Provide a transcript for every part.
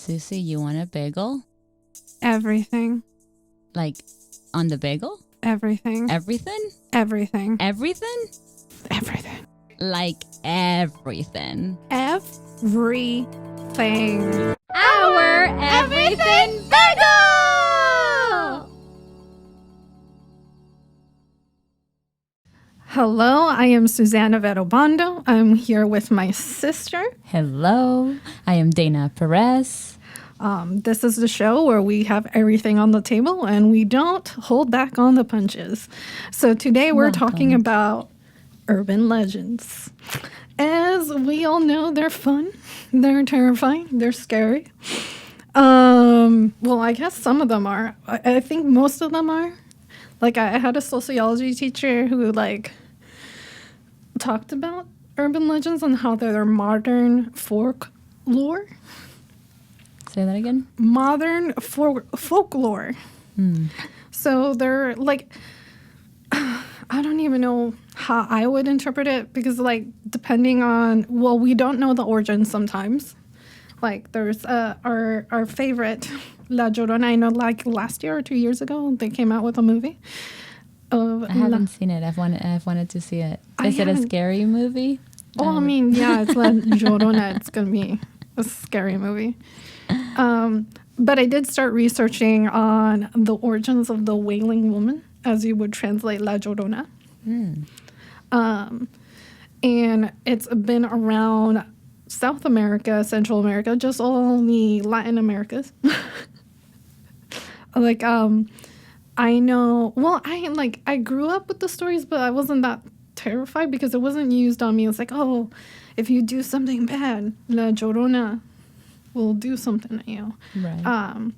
Susie, you want a bagel? Everything. Like on the bagel? Everything. Everything? Everything. Everything? Everything. Like everything. Everything. Our Everything Bagel! Hello, I am Susanna Verobando. I'm here with my sister. Hello, I am Dana Perez. This is the show where we have everything on the table and we don't hold back on the punches. So today we're talking about urban legends. As we all know, they're fun, they're terrifying, they're scary. Well, I guess some of them are. I think most of them are. Like, I had a sociology teacher who, talked about urban legends and how they're modern folklore. Say that again? Modern folklore. So they're, I don't even know how I would interpret it because, depending on, we don't know the origin sometimes. There's our favorite, La Llorona. I know, last year or 2 years ago, they came out with a movie. I haven't seen it. I've wanted to see it. Is it a scary movie? Oh, it's La Llorona. It's going to be a scary movie. But I did start researching on the origins of the Wailing Woman, as you would translate La Llorona. And it's been around South America, Central America, just all the Latin Americas. I know, I grew up with the stories, but I wasn't that terrified because it wasn't used on me. It was like, oh, if you do something bad, La Llorona will do something to you. Right.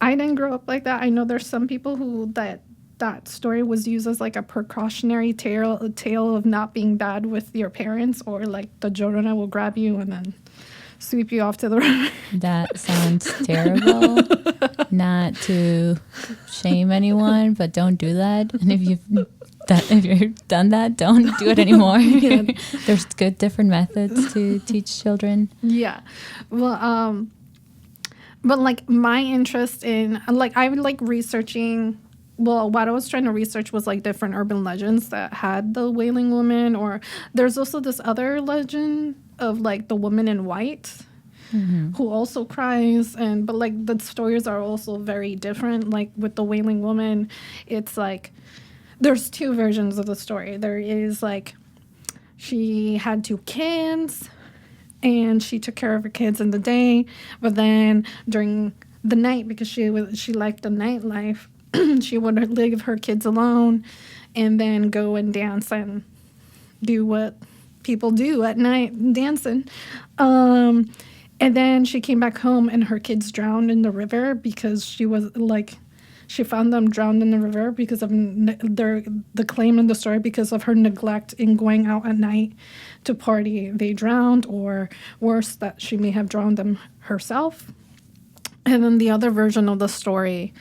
I didn't grow up like that. I know there's some people who that story was used as a precautionary tale of not being bad with your parents, or the Llorona will grab you and then sweep you off to the river. That sounds terrible. Not to shame anyone, but don't do that. And if you've done that, don't do it anymore. Yeah. There's different methods to teach children. Yeah. Well, but my interest in I would researching. Well, what I was trying to research was different urban legends that had the Wailing Woman, or there's also this other legend of the woman in white who also cries, but the stories are also very different. With the Wailing Woman, it's there's two versions of the story. There is she had 2 kids and she took care of her kids in the day, but then during the night, because she liked the nightlife, she would leave her kids alone and then go and dance and do what people do at night, dancing. And then she came back home and her kids drowned in the river because she was she found them drowned in the river because of the claim in the story, because of her neglect in going out at night to party. They drowned, or worse, that she may have drowned them herself. And then the other version of the story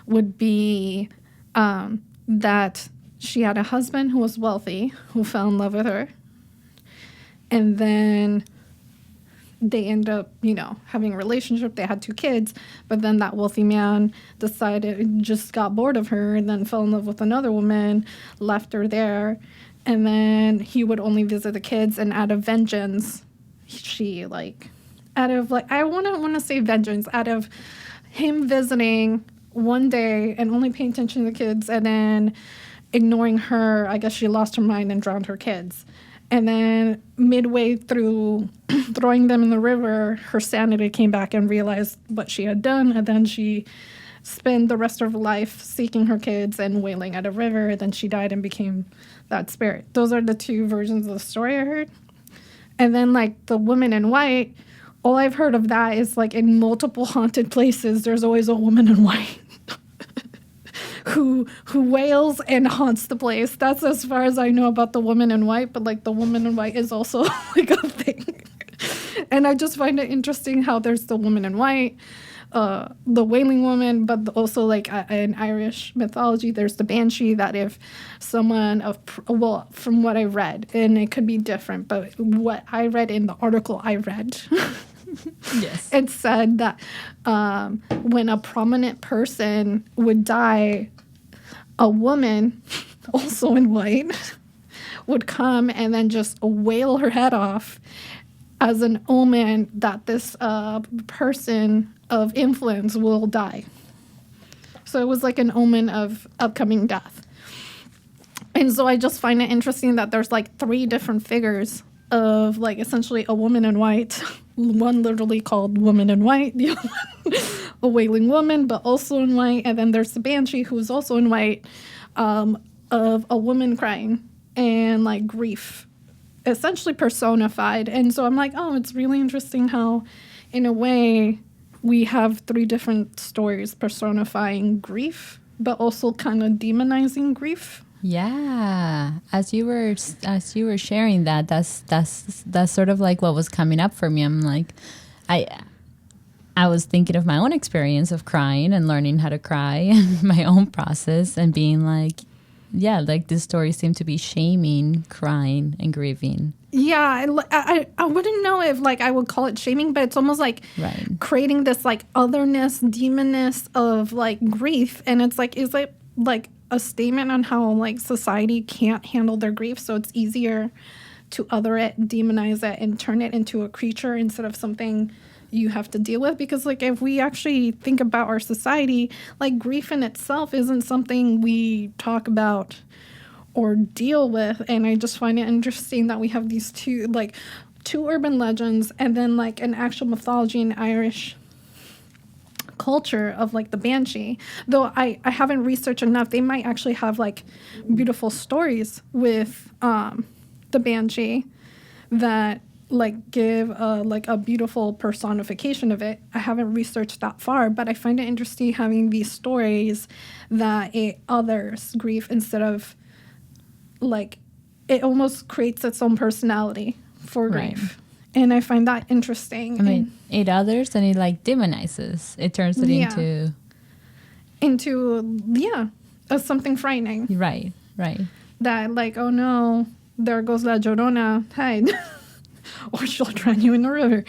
would be that she had a husband who was wealthy, who fell in love with her. And then they end up, having a relationship. They had 2 kids, but then that wealthy man just got bored of her and then fell in love with another woman, left her there. And then he would only visit the kids, and out of vengeance, I want to say vengeance, out of him visiting one day and only paying attention to the kids and then ignoring her, I guess she lost her mind and drowned her kids. And then midway through throwing them in the river, her sanity came back and realized what she had done. And then she spent the rest of her life seeking her kids and wailing at a river. And then she died and became that spirit. Those are the 2 versions of the story I heard. And then the woman in white, all I've heard of that is in multiple haunted places, there's always a woman in white who wails and haunts the place. That's as far as I know about the woman in white, but the woman in white is also a thing. And I just find it interesting how there's the woman in white, the Wailing Woman, but also in Irish mythology, there's the Banshee, that if someone from what I read, and it could be different, but what I read in the article I read Yes. It said that when a prominent person would die, a woman, also in white, would come and then just wail her head off as an omen that this person of influence will die. So it was like an omen of upcoming death. And so I just find it interesting that there's like 3 different figures of like essentially a woman in white, one literally called Woman in White, the other one a wailing woman, but also in white. And then there's the Banshee, who's also in white, of a woman crying and like grief, essentially personified. And so I'm like, oh, it's really interesting how, in a way, we have 3 different stories personifying grief, but also kind of demonizing grief. Yeah, as you were sharing that, that's sort of like what was coming up for me. I'm like, I was thinking of my own experience of crying and learning how to cry and my own process and being like, yeah, like this story seemed to be shaming crying and grieving. Yeah, I wouldn't know if like I would call it shaming, but it's almost like creating this like otherness, demonness of like grief, and it's like, is it like a statement on how like society can't handle their grief, so it's easier to other it, demonize it, and turn it into a creature instead of something you have to deal with? Because like if we actually think about our society, like grief in itself isn't something we talk about or deal with. And I just find it interesting that we have these two urban legends and then like an actual mythology in Irish culture of like the Banshee. Though I haven't researched enough, they might actually have like beautiful stories with the Banshee that like give like a beautiful personification of it. I haven't researched that far, but I find it interesting having these stories that it others grief instead of like it almost creates its own personality for grief. And I find that interesting. I mean, it others and it like demonizes. It turns it into something frightening. Right. That like, oh no, there goes La Llorona, hide. Or she'll drown you in the river.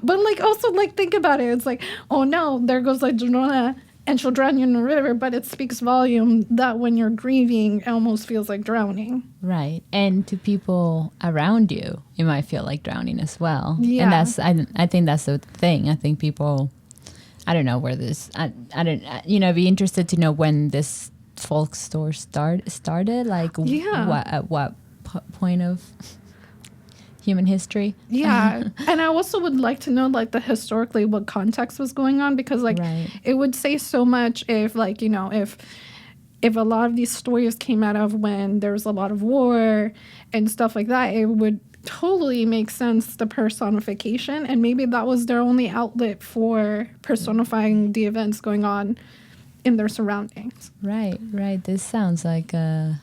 But like also like think about it. It's like, oh no, there goes La Llorona and she'll drown you in the river, but it speaks volume that when you're grieving, it almost feels like drowning. Right. And to people around you, it might feel like drowning as well. Yeah. And that's, I think that's the thing. I think people, I don't know where this, I don't, be interested to know when this folk store started. Like at what point of human history. Yeah. And I also would like to know like the historically what context was going on, because like it would say so much if like, if a lot of these stories came out of when there was a lot of war and stuff like that, it would totally make sense, the personification, and maybe that was their only outlet for personifying the events going on in their surroundings. Right. This sounds like a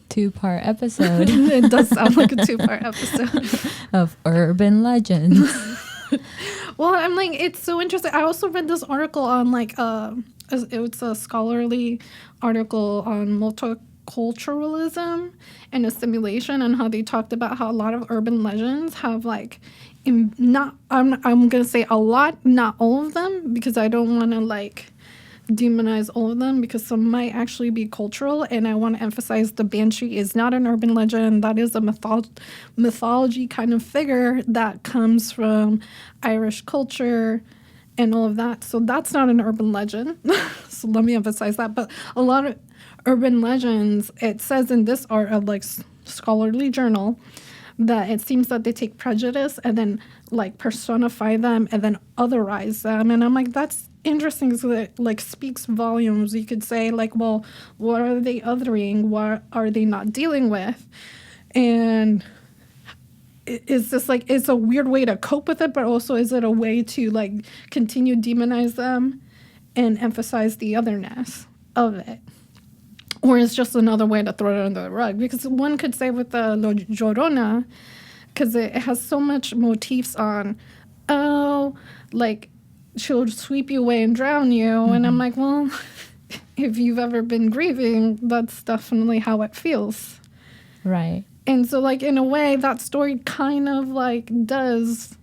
2-part episode. It does sound like a 2-part episode of urban legends. Well, I'm like, it's so interesting. I also read this article on like it's a scholarly article on multiculturalism and assimilation, and how they talked about how a lot of urban legends have like I'm gonna say a lot, not all of them, because I don't want to like demonize all of them, because some might actually be cultural, and I want to emphasize the Banshee is not an urban legend. That is a mythology kind of figure that comes from Irish culture and all of that. So that's not an urban legend. So let me emphasize that. But a lot of urban legends, it says in this scholarly journal, that it seems that they take prejudice and then like personify them and then otherize them. And I'm like, that's interesting, because it like speaks volumes. You could say like, well, what are they othering? What are they not dealing with? And is this like, it's a weird way to cope with it, but also is it a way to like continue demonize them and emphasize the otherness of it? Or is just another way to throw it under the rug? Because one could say with the La Llorona, because it has so much motifs on, like she'll sweep you away and drown you. Mm-hmm. And I'm like, well, if you've ever been grieving, that's definitely how it feels. Right. And so like in a way that story kind of like does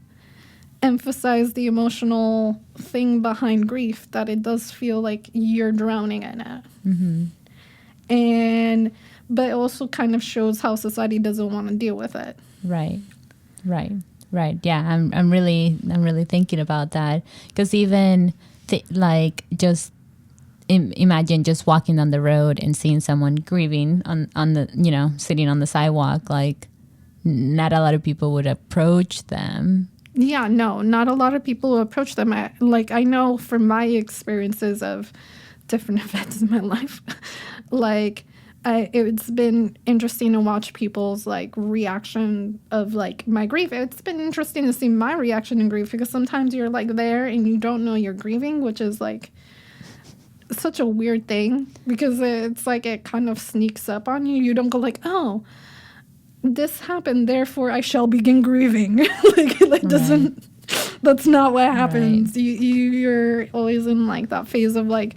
emphasize the emotional thing behind grief, that it does feel like you're drowning in it. And but it also kind of shows how society doesn't want to deal with it. Right. Yeah, I'm really thinking about that, because even like just imagine just walking down the road and seeing someone grieving on the, you know, sitting on the sidewalk. Like, not a lot of people would approach them. Yeah, no, not a lot of people who approach them. I know from my experiences of different events in my life, like, it's been interesting to watch people's like reaction of like my grief. It's been interesting to see my reaction in grief, because sometimes you're like there and you don't know you're grieving, which is like such a weird thing, because it's like it kind of sneaks up on you. You don't go like, oh, this happened, therefore I shall begin grieving. like doesn't. That's not what happens. Right. You're always in like that phase of like,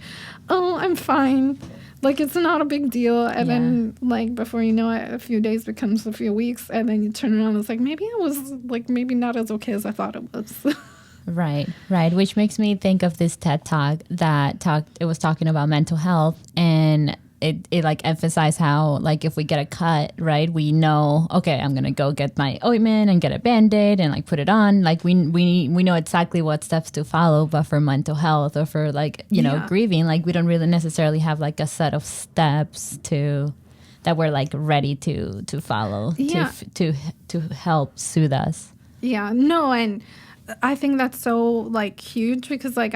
oh, I'm fine. Like, it's not a big deal. And then, like, before you know it, a few days becomes a few weeks. And then you turn around and it's like, maybe it was, like, maybe not as okay as I thought it was. Right. Which makes me think of this TED Talk it was talking about mental health. And it like emphasized how, like, if we get a cut, right, we know, okay, I'm going to go get my ointment and get a Band-Aid and like put it on. Like, we know exactly what steps to follow. But for mental health, or for like, you know, grieving, like, we don't really necessarily have like a set of steps that we're like ready to follow to help soothe us. Yeah, no. And I think that's so like huge, because like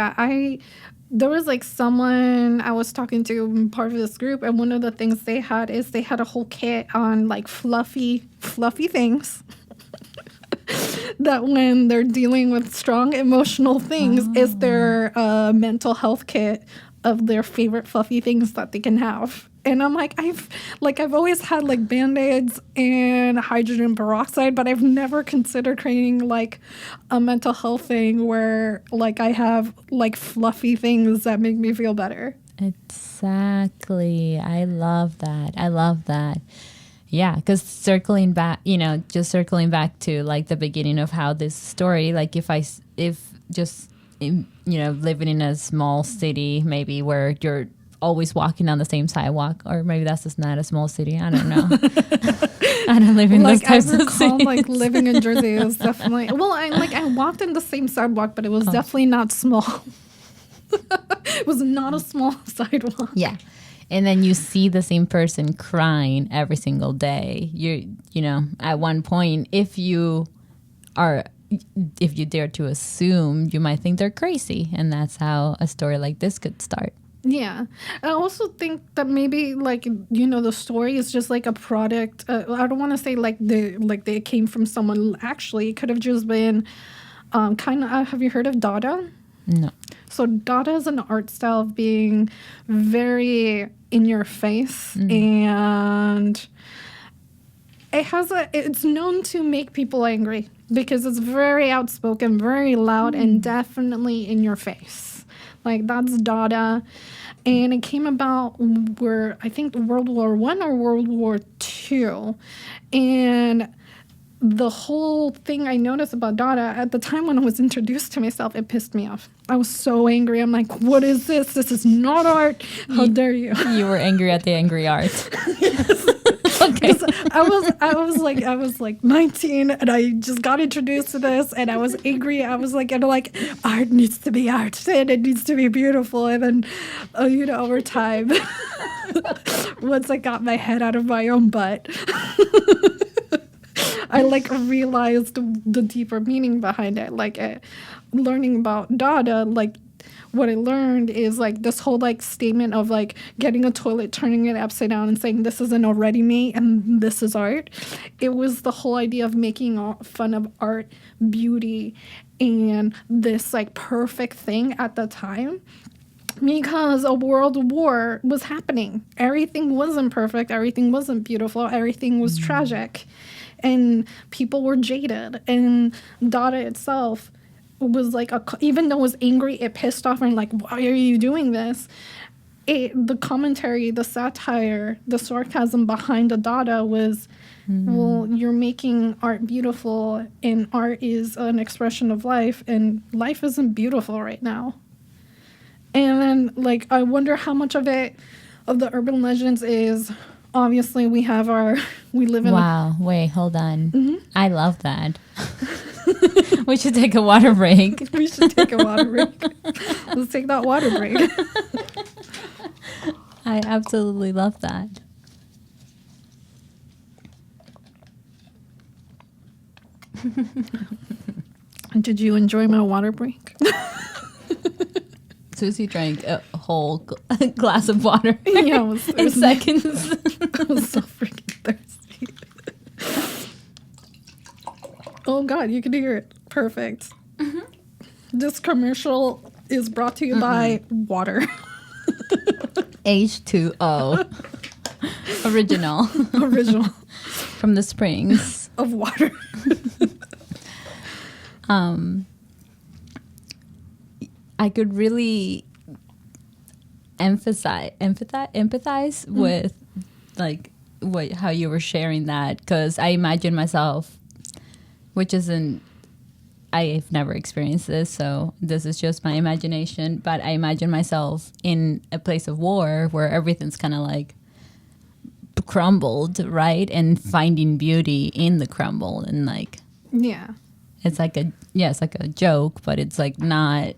there was like someone I was talking to, part of this group, and one of the things they had is they had a whole kit on like fluffy things that when they're dealing with strong emotional things is their mental health kit of their favorite fluffy things that they can have. And I'm like, I've always had like Band-Aids and hydrogen peroxide, but I've never considered creating like a mental health thing where like I have like fluffy things that make me feel better. Exactly. I love that. Yeah, because circling back to like the beginning of how this story, like if just, you know, living in a small city, maybe where you're always walking on the same sidewalk, or maybe that's just not a small city. I don't know. I don't live in like, those types I recall, of cities. like living in Jersey, it was definitely I walked in the same sidewalk, but it was definitely not small. It was not a small sidewalk. Yeah. And then you see the same person crying every single day. You know, at one point, if you dare to assume, you might think they're crazy. And that's how a story like this could start. Yeah. I also think that maybe, like, you know, the story is just like a product. I don't want to say like they came from someone. Actually, it could have just been kind of, have you heard of Dada? No. So Dada is an art style of being very in your face, and it's known to make people angry because it's very outspoken, very loud, and definitely in your face. Like, that's Dada. And it came about I think World War I or World War II. And the whole thing I noticed about Dada, at the time when I was introduced to myself, it pissed me off. I was so angry. I'm like, what is this? This is not art. How dare you? You were angry at the angry art. Yes. Okay. I was like 19, and I just got introduced to this, and I was angry. I was like, art needs to be art, and it needs to be beautiful. And then, you know, over time, once I got my head out of my own butt, I like realized the deeper meaning behind it. Like, learning about Dada, like, what I learned is like this whole like statement of like getting a toilet, turning it upside down, and saying this isn't already me and this is art. It was the whole idea of making fun of art, beauty, and this like perfect thing at the time. Because a world war was happening. Everything wasn't perfect. Everything wasn't beautiful. Everything was tragic. And people were jaded. And Dada itself was like, even though it was angry, it pissed off and like, why are you doing this? the commentary, the satire, the sarcasm behind the Dada was, well, you're making art beautiful, and art is an expression of life, and life isn't beautiful right now. And then, like, I wonder how much of it, of the urban legends is, obviously, we live in Wow. Wait, hold on. I love that. We should take a water break. We should take a water break. Let's take that water break. I absolutely love that. Did you enjoy my water break? Susie drank a whole glass of water Yeah, in seconds. I was so freaking thirsty. Oh God, you can hear it. Perfect. This commercial is brought to you by water. H2O. Original. Original From the springs. of water. I could really empathize with like how you were sharing that, because I imagine myself, which isn't, I've never experienced this, so this is just my imagination, but I imagine myself in a place of war where everything's kind of like crumbled, right? And finding beauty in the crumble, and like Yeah. it's like it's like a joke, but it's like not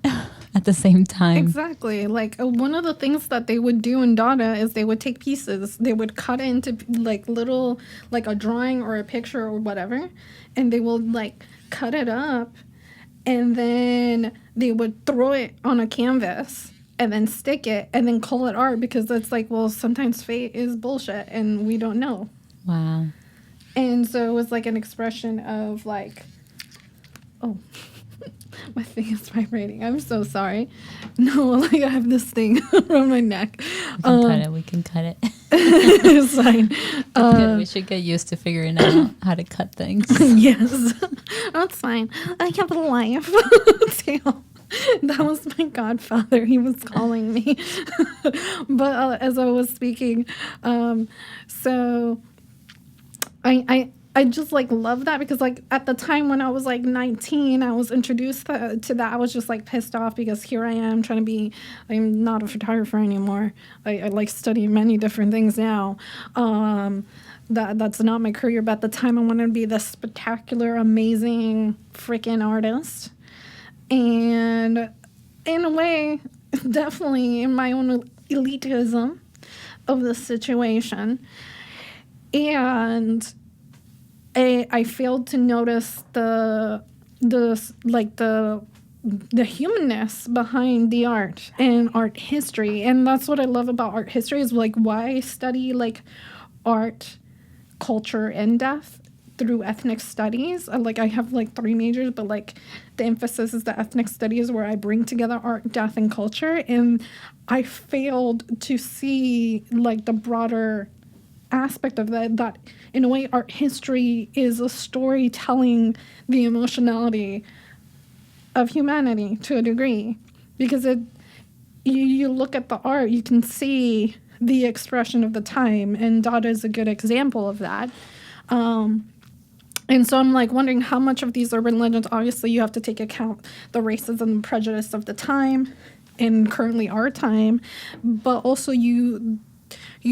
at the same time. Exactly. Like one of the things that they would do in Dada is they would take pieces, they would cut it into like little, like a drawing or a picture or whatever, and they will like cut it up, and then they would throw it on a canvas and then stick it and then call it art, because it's like, well, sometimes fate is bullshit and we don't know. Wow. And so it was like an expression of like, oh, my thing is vibrating. I'm so sorry. No, like I have this thing around my neck. We can cut it. It's fine. Good. We should get used to figuring out how to cut things. Yes, that's fine. I have a life. Damn. That was my godfather. He was calling me. But as I was speaking, so I just like love that, because like at the time when I was like 19, I was introduced to that. I was just like pissed off because here I am trying to be, I'm not a photographer anymore. I like study many different things now. That's not my career, but at the time I wanted to be this spectacular, amazing freaking artist. And in a way, definitely in my own elitism of the situation. And I failed to notice the humanness behind the art and art history. And that's what I love about art history, is like why I study like art, culture, and death through ethnic studies. I have like 3 majors, but like the emphasis is the ethnic studies, where I bring together art, death, and culture. And I failed to see like the broader aspect of that in a way art history is a story telling the emotionality of humanity to a degree, because you look at the art, you can see the expression of the time, and Dada is a good example of that. And so I'm like wondering how much of these urban legends, obviously you have to take account the racism and prejudice of the time and currently our time, but also you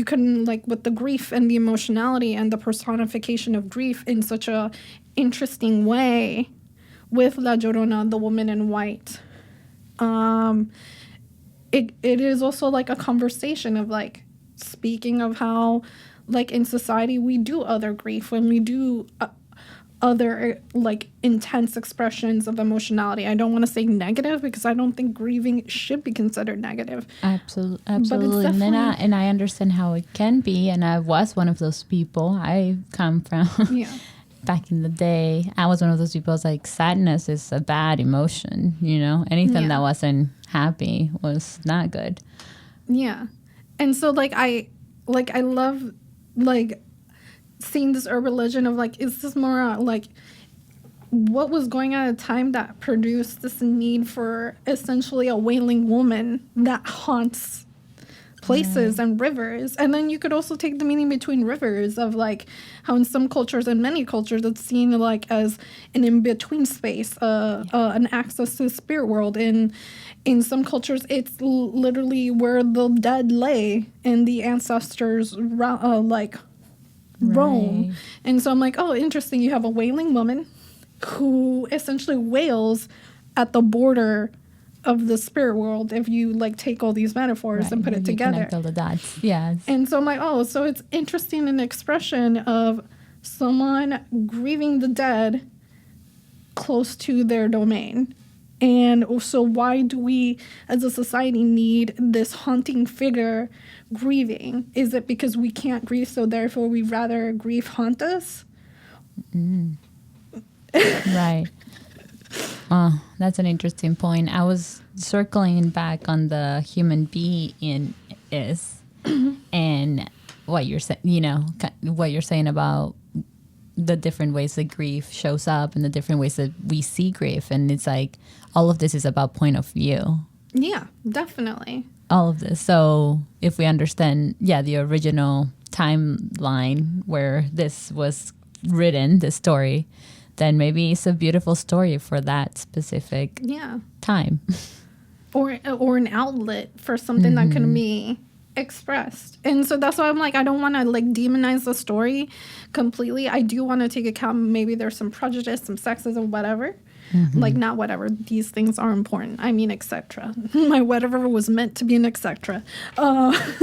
can, like, with the grief and the emotionality and the personification of grief in such a interesting way with La Llorona, the woman in white. It is also like a conversation of like speaking of how like in society we do other grief when we do other like intense expressions of emotionality. I don't want to say negative, because I don't think grieving should be considered negative. Absolutely. And I understand how it can be, and I was one of those people. I come from back in the day, I was one of those people. I was like, sadness is a bad emotion, you know? Anything that wasn't happy was not good. Yeah. And so like I love like seeing this urban legend of like, is this more like what was going on at a time that produced this need for essentially a wailing woman that haunts places and rivers. And then you could also take the meaning between rivers of like how in some cultures and many cultures it's seen like as an in-between space, an access to the spirit world. In some cultures it's literally where the dead lay and the ancestors like roam. And so I'm like, oh, interesting. You have a wailing woman who essentially wails at the border of the spirit world, if you like take all these metaphors and put it together. Connect all the dots. Yes. And so I'm like, oh, so it's interesting, an expression of someone grieving the dead close to their domain. And so why do we as a society need this haunting figure grieving? Is it because we can't grieve, so therefore we rather grief haunt us? Right. Oh, that's an interesting point. I was circling back on the human being is and what you're saying, what you're saying about the different ways that grief shows up and the different ways that we see grief. And it's like, all of this is about point of view. Yeah, definitely. All of this. So if we understand, the original timeline where this was written, this story, then maybe it's a beautiful story for that specific time. Or an outlet for something that can be expressed. And so that's why I'm like, I don't want to like demonize the story completely. I do want to take account maybe there's some prejudice, some sexism, whatever. Like, not whatever. These things are important. I mean, etc. My whatever was meant to be an etc. I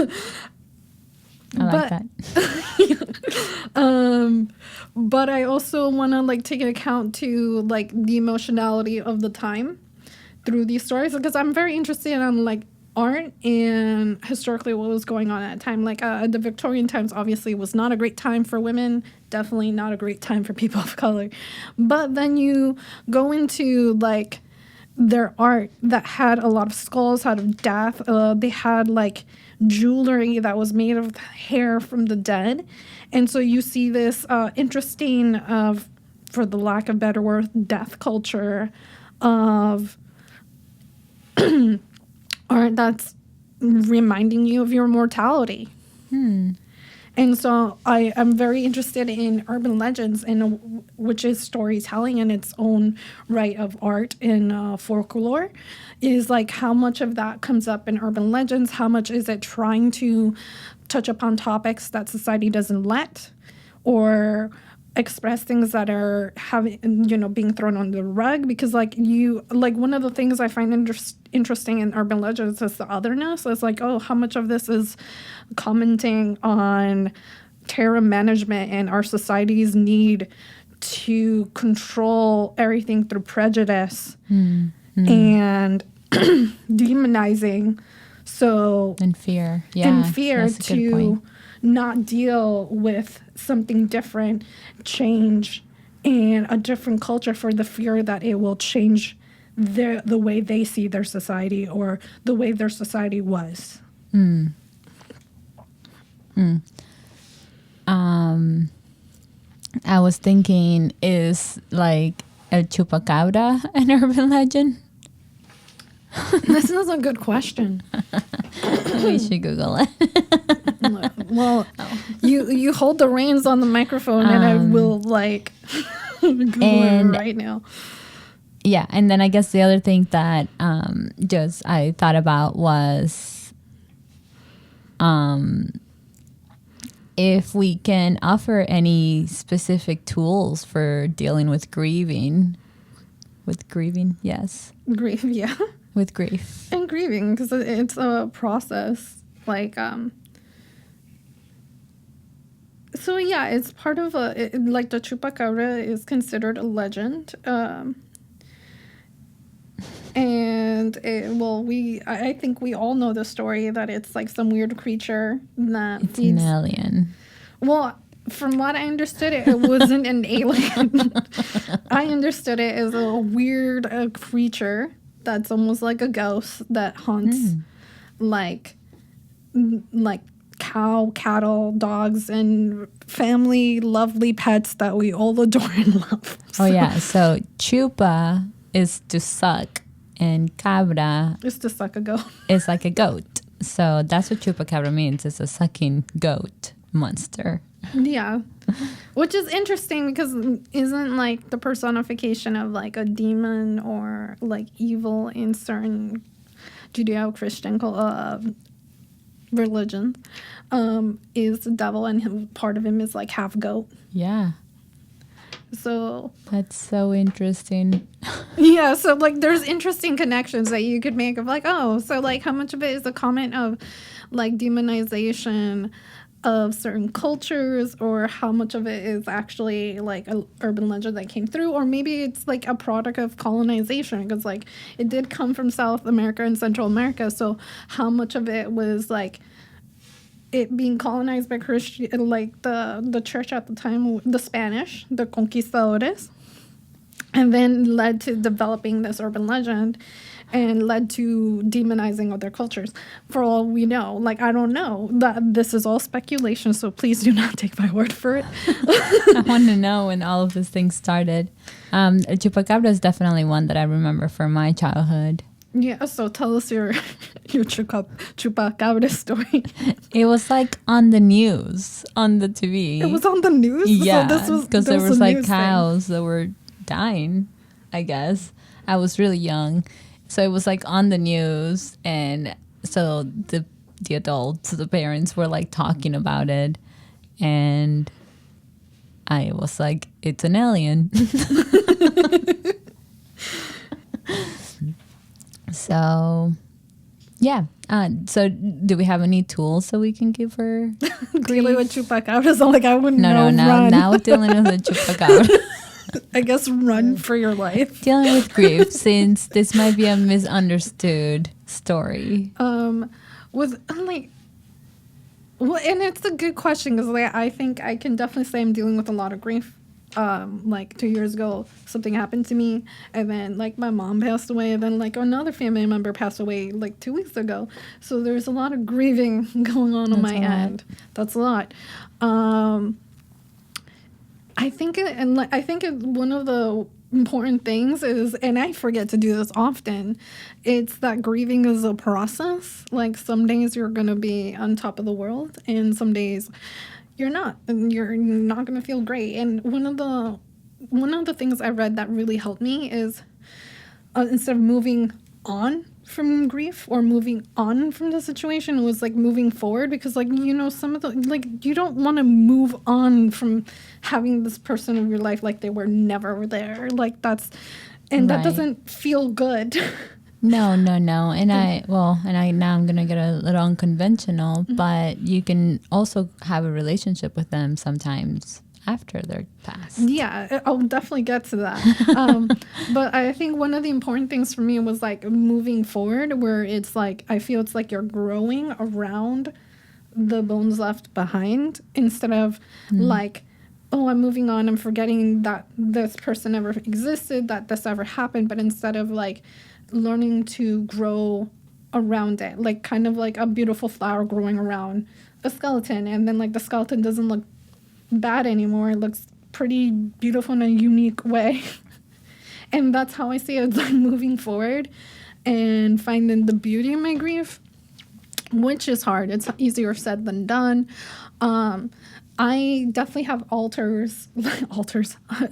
like that. But I also want to like take into account to like the emotionality of the time through these stories, because I'm very interested in like art and historically what was going on at that time. Like the Victorian times obviously was not a great time for women, definitely not a great time for people of color. But then you go into like their art that had a lot of skulls, had of death. They had like jewelry that was made of hair from the dead. And so you see this interesting, for the lack of better word, death culture of art that's reminding you of your mortality. And so I am very interested in urban legends, and which is storytelling in its own right of art and folklore, is like how much of that comes up in urban legends, how much is it trying to touch upon topics that society doesn't let, or express things that are being thrown on the rug. Because like one of the things I find interesting in urban legends is the otherness. It's like, oh, how much of this is commenting on terror management and our society's need to control everything through prejudice and demonizing. And fear. To not deal with something different, change, and a different culture for the fear that it will change the way they see their society or the way their society was. I was thinking, is like El Chupacabra an urban legend? This is a good question. We should Google it. Well, you hold the reins on the microphone and I will like Google it right now. Yeah, and then I guess the other thing that just I thought about was if we can offer any specific tools for dealing with grieving. With grieving, yes. Grief, yeah. With grief. And grieving, because it's a process. Like, so yeah, it's part of like the Chupacabra is considered a legend. And I think we all know the story that it's like some weird creature that it's an alien. Well, from what I understood it wasn't an alien. I understood it as a weird creature that's almost like a ghost that haunts like cow, cattle, dogs, and family lovely pets that we all adore and love. So. Oh yeah, so chupa is to suck, and cabra is to suck a goat. It's like a goat. So that's what chupacabra means. It's a sucking goat monster. Yeah. Which is interesting because isn't like the personification of like a demon or like evil in certain Judeo-Christian religion is the devil, and part of him is like half goat. Yeah. So that's so interesting. Yeah, so like there's interesting connections that you could make of like, oh, so like how much of it is a comment of like demonization of certain cultures, or how much of it is actually like an urban legend that came through, or maybe it's like a product of colonization, because like it did come from South America and Central America. So how much of it was like it being colonized by Christian, like the church at the time, the Spanish, the conquistadores, and then led to developing this urban legend and led to demonizing other cultures. For all we know, like, I don't know. This is all speculation, so please do not take my word for it. I want to know when all of this thing started. Chupacabra is definitely one that I remember from my childhood. Yeah, so tell us your chupacabra story. It was like on the news, on the TV. It was on the news? Yeah, so because there was like cows that were dying, I guess. I was really young. So it was like on the news, and so the adults, the parents were like talking about it, and I was like, it's an alien. So yeah. So do we have any tools so we can give her dealing with chupacabras? Like, I wouldn't know. Now dealing with the chupacabra. I guess run for your life. Dealing with grief, since this might be a misunderstood story. With like, well, and it's a good question, because like I think I can definitely say I'm dealing with a lot of grief. Like 2 years ago, something happened to me, and then like my mom passed away, and then like another family member passed away like 2 weeks ago. So there's a lot of grieving going on my end. That's a lot. I think one of the important things is, and I forget to do this often, it's that grieving is a process. Like, some days you're going to be on top of the world, and some days you're not, and you're not going to feel great. And one of the things I read that really helped me is instead of moving on from grief or moving on from the situation, it was like moving forward, because like, you know, some of the, like, you don't want to move on from having this person in your life like they were never there. Like, that doesn't feel good. No. And now I'm gonna get a little unconventional, but you can also have a relationship with them sometimes after they're passed. Yeah, I'll definitely get to that. But I think one of the important things for me was like moving forward, where it's like, I feel it's like you're growing around the bones left behind, instead of like, oh, I'm moving on, I'm forgetting that this person ever existed, that this ever happened, but instead of like learning to grow around it, like kind of like a beautiful flower growing around a skeleton, and then like the skeleton doesn't look bad anymore, it looks pretty beautiful in a unique way. And that's how I see it, like moving forward and finding the beauty in my grief, which is hard. It's easier said than done. I definitely have altars.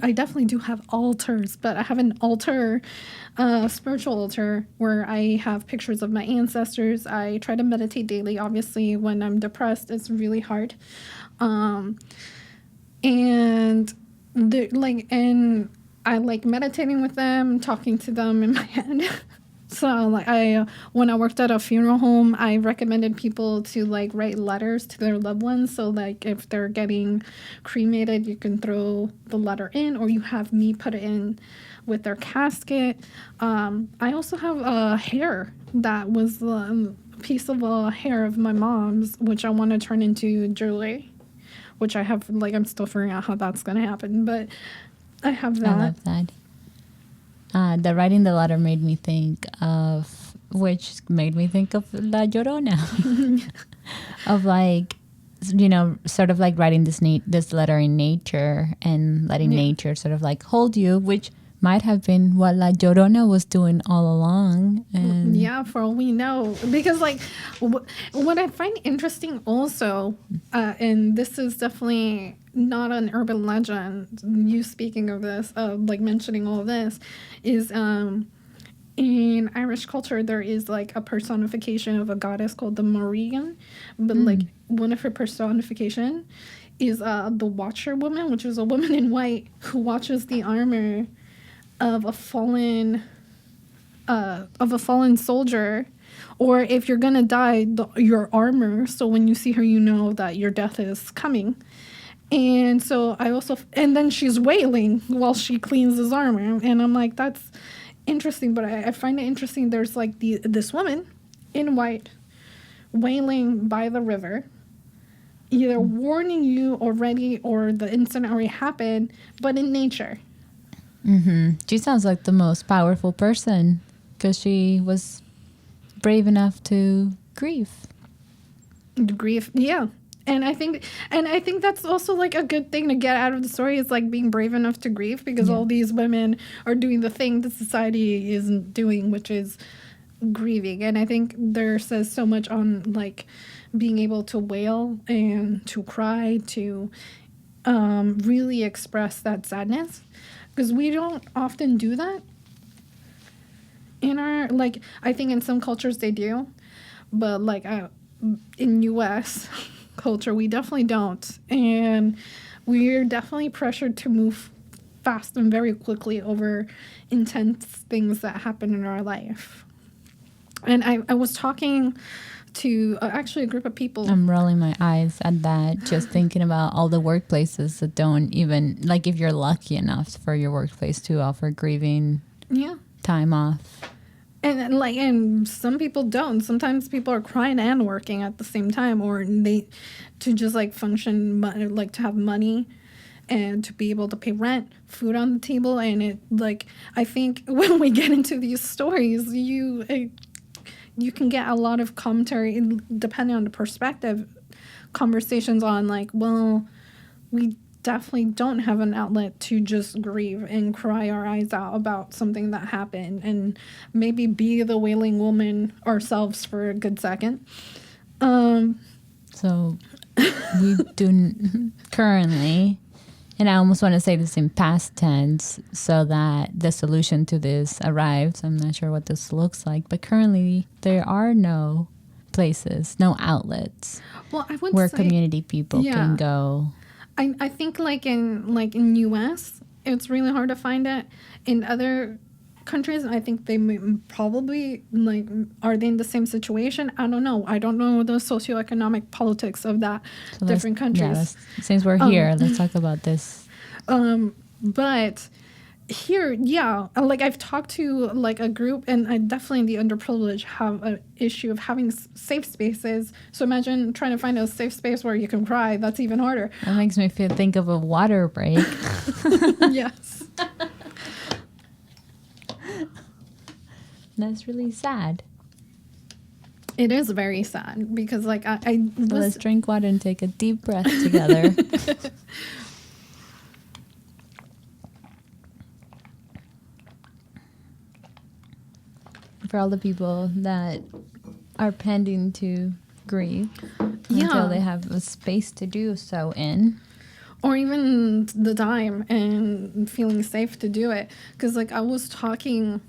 I definitely do have altars, but I have an altar, spiritual altar, where I have pictures of my ancestors. I try to meditate daily. Obviously, when I'm depressed, it's really hard. And I like meditating with them, talking to them in my head. So like when I worked at a funeral home, I recommended people to like write letters to their loved ones. So like if they're getting cremated, you can throw the letter in, or you have me put it in with their casket. I also have a hair that was a piece of hair of my mom's, which I want to turn into jewelry, which I have, like, I'm still figuring out how that's going to happen, but I have that. I love that. The writing the letter made me think of La Llorona. Of like, you know, sort of like writing this letter in nature, and letting nature sort of like hold you, which might have been what La Llorona was doing all along. And Yeah, for all we know. Because, like, what I find interesting also, and this is definitely not an urban legend, you speaking of this, like mentioning all this, is in Irish culture, there is like a personification of a goddess called the Morrigan. But, like, one of her personification is the Watcher woman, which is a woman in white who watches the armor of a fallen soldier, or if you're gonna die, your armor, so when you see her you know that your death is coming. And so and then she's wailing while she cleans his armor, and I'm like, that's interesting. But I find it interesting, there's like this woman in white wailing by the river, either warning you already or the incident already happened, but in nature. She sounds like the most powerful person because she was brave enough to grieve. Grief, yeah. And I think that's also like a good thing to get out of the story, is like being brave enough to grieve, because all these women are doing the thing that society isn't doing, which is grieving. And I think there says so much on like being able to wail and to cry, to really express that sadness, because we don't often do that in our, like, I think in some cultures they do, but like in US culture we definitely don't, and we're definitely pressured to move fast and very quickly over intense things that happen in our life. And I was talking to actually a group of people. I'm rolling my eyes at that, just thinking about all the workplaces that don't even, like, if you're lucky enough for your workplace to offer grieving time off. And some people don't. Sometimes people are crying and working at the same time, or they to just like function, like to have money and to be able to pay rent, food on the table. And it, like, I think when we get into these stories, you can get a lot of commentary, depending on the perspective, conversations on like, well, we definitely don't have an outlet to just grieve and cry our eyes out about something that happened, and maybe be the wailing woman ourselves for a good second. So we do currently, and I almost want to say this in past tense so that the solution to this arrives. I'm not sure what this looks like, but currently there are no places, no outlets where community people can go. I think like in US, it's really hard to find it. In other countries, I think they probably, like, are they in the same situation? I don't know. I don't know the socioeconomic politics of that different countries. Yeah, since we're here, let's talk about this. But here, like, I've talked to like a group, and I definitely, the underprivileged have an issue of having safe spaces. So imagine trying to find a safe space where you can cry. That's even harder. That makes me think of a water break. Yes. That's really sad. It is very sad, because like Let's drink water and take a deep breath together. For all the people that are pending to grieve until they have a space to do so in. Or even the time and feeling safe to do it. Because like I was talking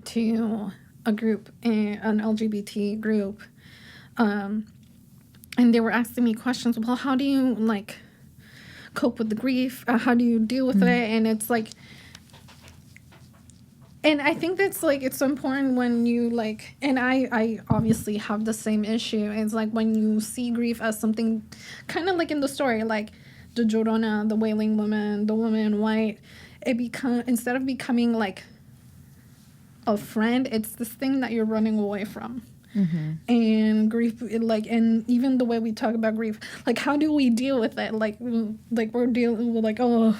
to a group, an LGBT group, and they were asking me questions. Well, how do you like cope with the grief? How do you deal with it? And it's like, and I think that's like, it's so important when you like, and I obviously have the same issue. It's like when you see grief as something kind of like in the story, like the Llorona, the wailing woman, the woman in white, instead of becoming like a friend, it's this thing that you're running away from. And grief, and even the way we talk about grief, like how do we deal with it? Like we're dealing with like, oh,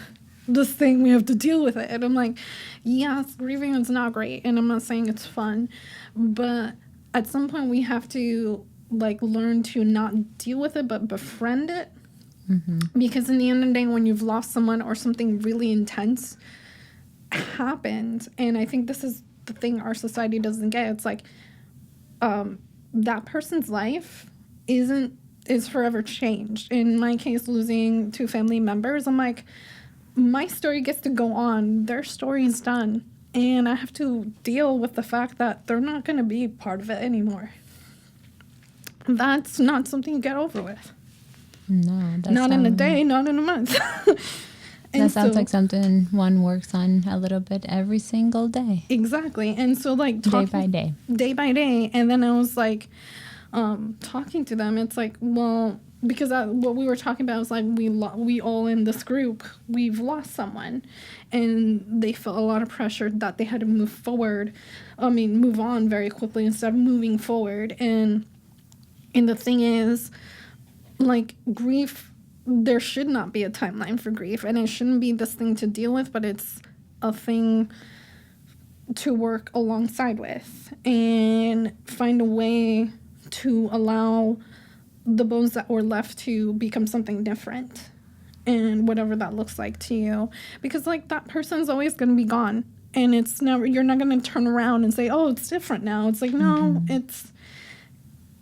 this thing, we have to deal with it. And I'm like, yes, grieving is not great, and I'm not saying it's fun, but at some point we have to like learn to not deal with it but befriend it. Because in the end of the day, when you've lost someone or something really intense, happened, and I think this is the thing our society doesn't get. It's like that person's life is forever changed. In my case, losing 2 family members, I'm like, my story gets to go on. Their story is done. And I have to deal with the fact that they're not going to be part of it anymore. That's not something you get over with. No, that's Not in a day, not in a month. That sounds like something one works on a little bit every single day. Exactly. And so, like, Day by day. Day by day. And then I was like, talking to them, it's like, well, because what we were talking about was like, we all in this group, we've lost someone. And they felt a lot of pressure that they had to move on very quickly instead of moving forward. And the thing is, like, grief, there should not be a timeline for grief, and it shouldn't be this thing to deal with, but it's a thing to work alongside with and find a way to allow the bones that were left to become something different, and whatever that looks like to you, because like that person's always going to be gone, and you're not going to turn around and say, oh, it's different now. It's like, no,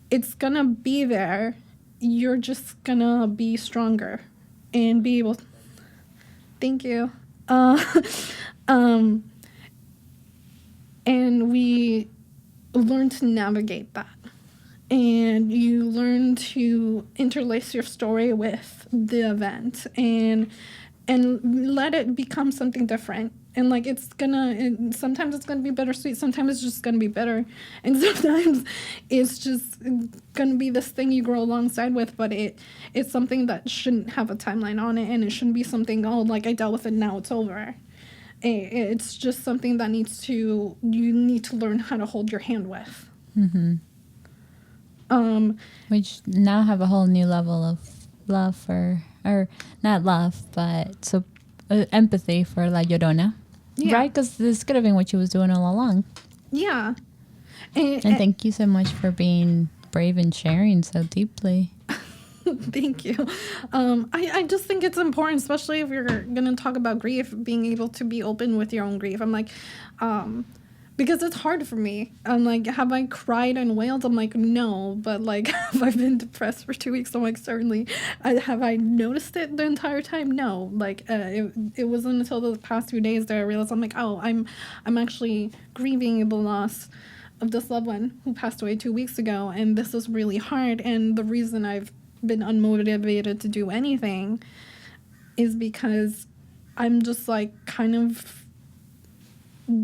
it's going to be there. You're just gonna be stronger and be able. Thank you. And we learn to navigate that, and you learn to interlace your story with the event and let it become something different. And like sometimes it's gonna be bittersweet, sometimes it's just gonna be bitter, and sometimes it's just gonna be this thing you grow alongside with. But it's something that shouldn't have a timeline on it, and it shouldn't be something, oh, like I dealt with it, now it's over. It's just something that you need to learn how to hold your hand with. Which now have a whole new level of love or not love, but empathy for La Llorona. Yeah. Right? Because this could have been what she was doing all along. Yeah. And thank you so much for being brave and sharing so deeply. Thank you. I just think it's important, especially if you're going to talk about grief, being able to be open with your own grief. I'm like, because it's hard for me. I'm like, have I cried and wailed? I'm like, no. But like, have I been depressed for 2 weeks? I'm like, certainly. Have I noticed it the entire time? No. Like, it wasn't until the past few days that I realized, I'm like, oh, I'm actually grieving the loss of this loved one who passed away 2 weeks ago, and this is really hard. And the reason I've been unmotivated to do anything is because I'm just like kind of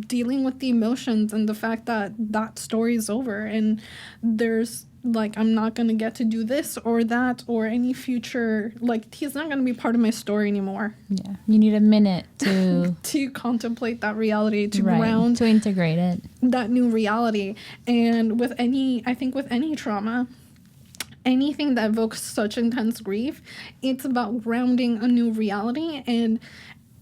dealing with the emotions and the fact that story is over, and there's like, I'm not going to get to do this or that or any future, like, he's not going to be part of my story anymore. Yeah, you need a minute to to contemplate that reality, to ground, to integrate it, that new reality. And with any trauma, anything that evokes such intense grief, it's about grounding a new reality.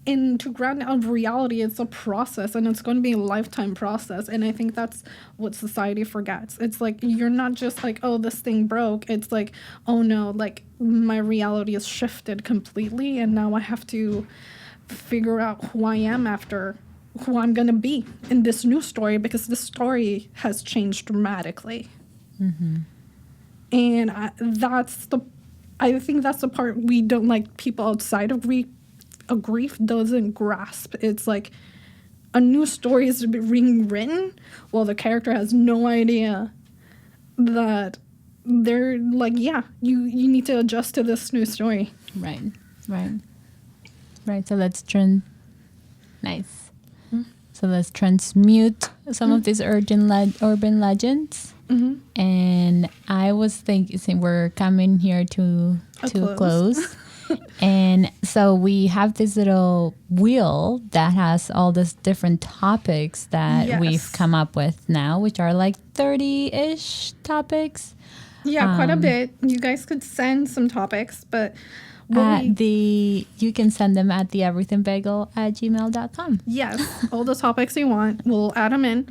And to ground out reality, it's a process, and it's going to be a lifetime process. And I think that's what society forgets. It's like, you're not just like, oh, this thing broke. It's like, oh no, like my reality is shifted completely, and now I have to figure out who I am after, who I'm going to be in this new story, because this story has changed dramatically. And I think that's the part we don't, like, people outside of grief doesn't grasp. It's like a new story is being written while the character has no idea that they're like, yeah, you need to adjust to this new story. Right. So let's nice. So let's transmute some of these urban legends. And I was thinking, we're coming here to a close. And so we have this little wheel that has all these different topics that we've come up with now, which are like 30-ish topics. Yeah, quite a bit. You guys could send some topics, but you can send them at theeverythingbagel@gmail.com. Yes, all the topics you want, we'll add them in.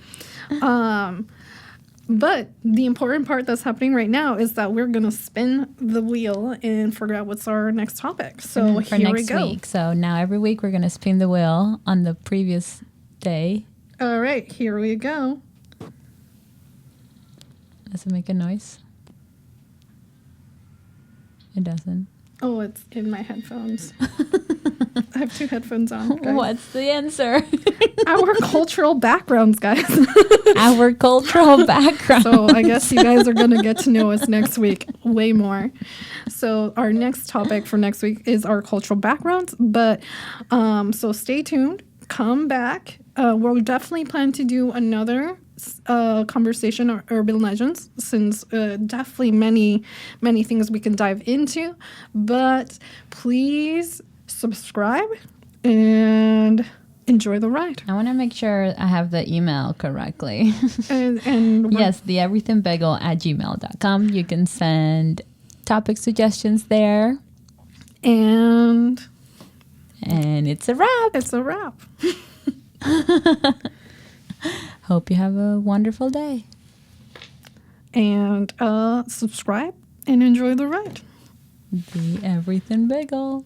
But the important part that's happening right now is that we're going to spin the wheel and figure out what's our next topic. So For here we next go. week. So now every week we're going to spin the wheel on the previous day. All right, here we go. Does it make a noise? It doesn't. Oh, it's in my headphones. I have two headphones on. Guys. What's the answer? Our cultural backgrounds, guys. Our cultural background. So I guess you guys are going to get to know us next week way more. So our next topic for next week is our cultural backgrounds. But so stay tuned. Come back. We'll definitely plan to do another conversation on urban legends, since definitely many things we can dive into. But please subscribe and enjoy the ride. I want to make sure I have the email correctly. And Yes, the everythingbagel@gmail.com. You can send topic suggestions there. And it's a wrap. it's a wrap. Hope you have a wonderful day. And subscribe and enjoy the ride. The Everything Bagel.